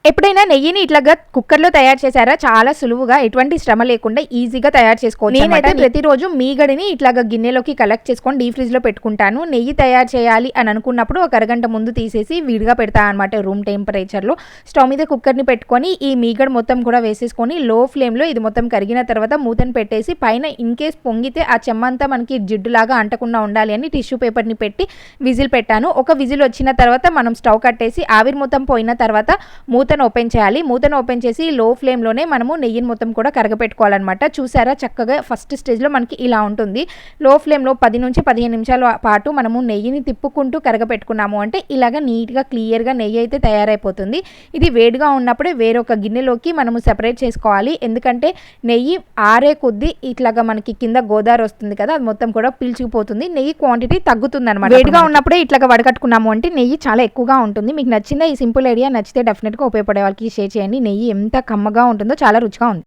ఎప్పుడైనా నెయ్యిని ఇట్లాగా కుక్కర్లో తయారు చేశారా? చాలా సులువుగా ఎటువంటి శ్రమ లేకుండా ఈజీగా తయారు చేసుకోవచ్చు. నేనైతే ప్రతిరోజు మీగడిని ఇట్లాగా గిన్నెలోకి కలెక్ట్ చేసుకొని డీప్ ఫ్రిడ్జ్ లో పెట్టుకుంటాను. నెయ్యి తయారు చేయాలి అని అనుకున్నప్పుడు ఒక అరగంట ముందు తీసేసి విడిగా పెడతాను అనమాట రూమ్ టెంపరేచర్ లో. స్టవ్ మీద కుక్కర్ ని పెట్టుకొని ఈ మీగడ మొత్తం కూడా వేసేసుకొని లో ఫ్లేమ్ లో ఇది మొత్తం కరిగిన తర్వాత మూతను పెట్టేసి పైన ఇన్ కేస్ పొంగితే ఆ చెమ్మంతా మనకి జిడ్డులాగా అంటకుండా ఉండాలి అని టిష్యూ పేపర్ ని పెట్టి విజిల్ పెట్టాను. ఒక విజిల్ వచ్చిన తర్వాత మనం స్టవ్ కట్టేసి ఆవిరి మొత్తం పోయిన తర్వాత మూతను ఓపెన్ చేయాలి. మూతను ఓపెన్ చేసి లో ఫ్లేమ్ లోనే మనము నెయ్యిని మొత్తం కూడా కరగపెట్టుకోవాలన్నమాట. చూసారా చక్కగా ఫస్ట్ స్టేజ్ లో మనకి ఇలా ఉంటుంది. లో ఫ్లేమ్ లో 10 నుంచి 15 నిమిషాల పాటు మనము నెయ్యిని తిప్పుకుంటూ కరగపెట్టుకున్నాము అంటే ఇలాగా నీట్ గా క్లియర్ గా నెయ్యి అయితే తయారైపోతుంది. ఇది వేడిగా ఉన్నప్పుడే వేరొక గిన్నెలోకి మనము సెపరేట్ చేసుకోవాలి. ఎందుకంటే నెయ్యి ఆరే కొద్దీ ఇట్లాగా మనకి కింద గోదావరి వస్తుంది కదా, అది మొత్తం కూడా పీల్చుకుపోతుంది. నెయ్యి క్వాంటిటీ తగ్గుతుంది అనమాట. వేడిగా ఉన్నప్పుడే ఇట్లాగా వడకట్టుకున్నాము అంటే నెయ్యి చాలా ఎక్కువగా ఉంటుంది. మీకు నచ్చిందా ఈ సింపుల్ ఐడియా? నచ్చితే డెఫినెట్ గా ఉపయోగపడే వాళ్ళకి షేర్ చేయండి. నెయ్యి ఎంత కమ్మగా ఉంటుందో, చాలా రుచిగా ఉంది.